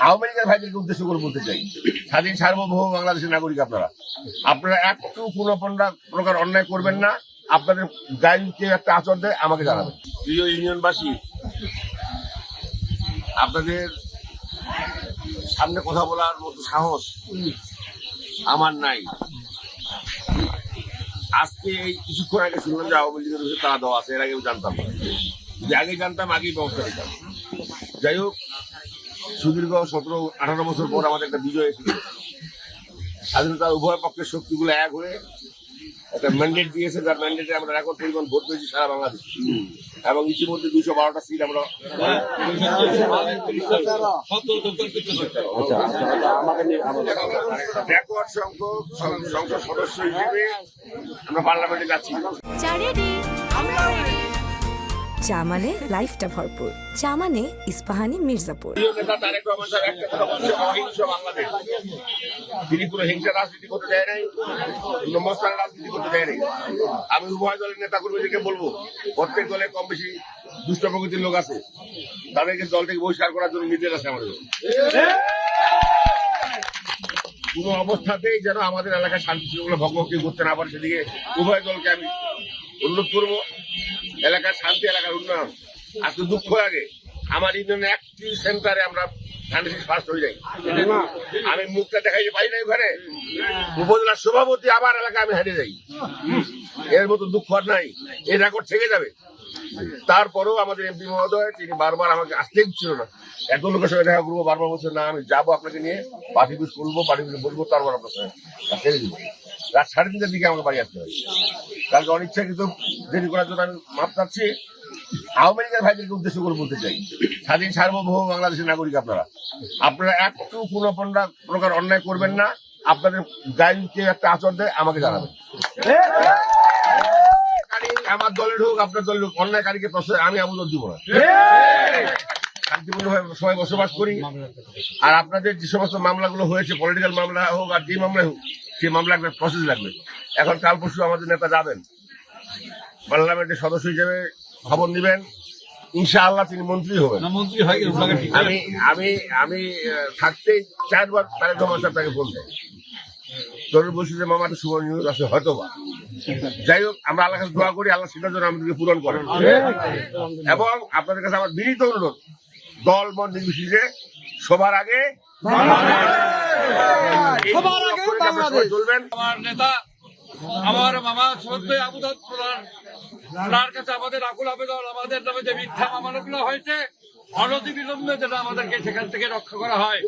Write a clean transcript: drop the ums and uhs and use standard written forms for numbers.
আওয়ামী লীগের ভাইদেরকে উদ্দেশ্য করে বলতে চাই, স্বাধীন সার্বভৌম বাংলাদেশের নাগরিক আপনারা একটু কোনো প্রকার অন্যায় করবেন না। আপনাদের গায়ে কেউ একটা আচরণ দেয় আমাকে জানাবেন। প্রিয় ইউনিয়নবাসী, আপনাদের সামনে কথা বলার মতো সাহস আমার নাই। আজকে এই কিছুক্ষণ আগে শুনলাম যে আওয়ামী লীগের বিষয়ে তারা দেওয়া আছে, এর আগেও জানতাম না। যদি আগে জানতাম আগেই ব্যবস্থা নিতাম। যাই হোক, সুদীর্ঘ 17-18 বছর পর আমাদের একটা বিজয় এসেছে। স্বাধীনতার উভয় পক্ষের শক্তিগুলো এক হয়ে একটা ম্যান্ডেট দিয়েছে, যার ম্যান্ডেটে আমরা রেকর্ড পরিমাণ ভোট পেয়েছি সারা বাংলাদেশ। এবং ইতিমধ্যে 212টা সিট আমরা রেকর্ড সংখ্যক সংসদ সদস্য হিসেবে আমরা পার্লামেন্টে যাচ্ছি। চা মানে লাইফটা ভরপুর, চা মানে ইস্পাহানি মির্জাপুর। তিনি কোনো হিংসা রাজনীতি করতে দেয় নাই, কোনো মশলার রাজনীতি করতে দেয় নাই। আমি উভয় দলের নেতা কর্মীদেরকে বলবো, প্রত্যেক দলে কম বেশি দুষ্ট প্রকৃতির লোক আছে, তাদেরকে দল থেকে বহিষ্কার করার জন্য নির্দেশ আছে আমাদের। কোন অবস্থাতেই যেন আমাদের এলাকায় শান্তি শৃঙ্খলা ভঙ্গ কেউ করতে না পারে, সেদিকে উভয় দলকে আমি অনুরোধ করবো। এলাকার শান্তি, এলাকার উন্নয়ন। আজকে দুঃখ লাগে, আমার ইউনিয়নে একটি সেন্টারে আমরা ফার্স্ট হয়ে যাই। আমি মুখটা দেখাইতে পারি না, ওখানে উপজেলার সভাপতি আমার এলাকায় আমি হেরে যাই। এর মতো দুঃখ আর নাই, এই রেকর্ড থেকে যাবে। তারপরেও আমাদের এমপি মহোদয় তিনি বারবার আমাকে আসতেই ছিল না। এত লোকের সঙ্গে দেখা করবো, বারবার বলছে না আমি যাবো আপনাকে নিয়ে, পার্টি পিস করবো, পার্টি পিস বলবো, তারপর আপনার সঙ্গে ছেড়ে দিব। রাত 3:30টার দিকে আমাকে বাড়ি আসতে হয়, কারণ অনিচ্ছাকৃত দেরি করার জন্য আমি মাপ চাচ্ছি। আওয়ামী লীগের ভাইদেরকে উদ্দেশ্য করে বলতে চাই, স্বাধীন সার্বভৌম বাংলাদেশের নাগরিক আপনারা একটু কোনো প্রকার অন্যায় করবেন না। আপনাদের গায়ে কেউ একটা আচরণ দেয় আমাকে জানাবেন। আমার দলের হোক, আপনার দলের হোক, অন্যায়কারীকে প্রশ্রয় আমি আমল দিব না। শান্তিপূর্ণভাবে সবাই বসবাস করি। আর আপনাদের যে সমস্ত মামলাগুলো হয়েছে, পলিটিক্যাল মামলা হোক আর যে মামলা হোক, সেই মামলা একটা প্রসেস লাগবে। এখন কাল পরশু আমাদের নেতা যাবেন পার্লামেন্টের সদস্য হিসেবে, খবর নিবেন, ইনশাআল্লাহ তিনি মন্ত্রী হবেন। আমি থাকতেই 4 বার তারেক রহমান সাহেব তাকে ফোন দেয়, তোর বলছি যে মামা শুভ নিউজ আছে হয়তো বা। যাই হোক, আমরা আল্লাহ কাছে দোয়া করি, আল্লাহ সেটার জন্য আমাদেরকে পূরণ করেন। এবং আপনাদের কাছে আমার বিনীত অনুরোধ, দল মত নির্বিশেষে সবার আগে চলবেন। আমার নেতা, আমার মামা শ্রদ্ধেয় আবুদাত প্রধান, তার কাছে আমাদের আকুল আবেদন, আমাদের নামে যে মিথ্যা মামলাগুলো হয়েছে অনতি বিলম্বে যেন আমাদেরকে সেখান থেকে রক্ষা করা হয়।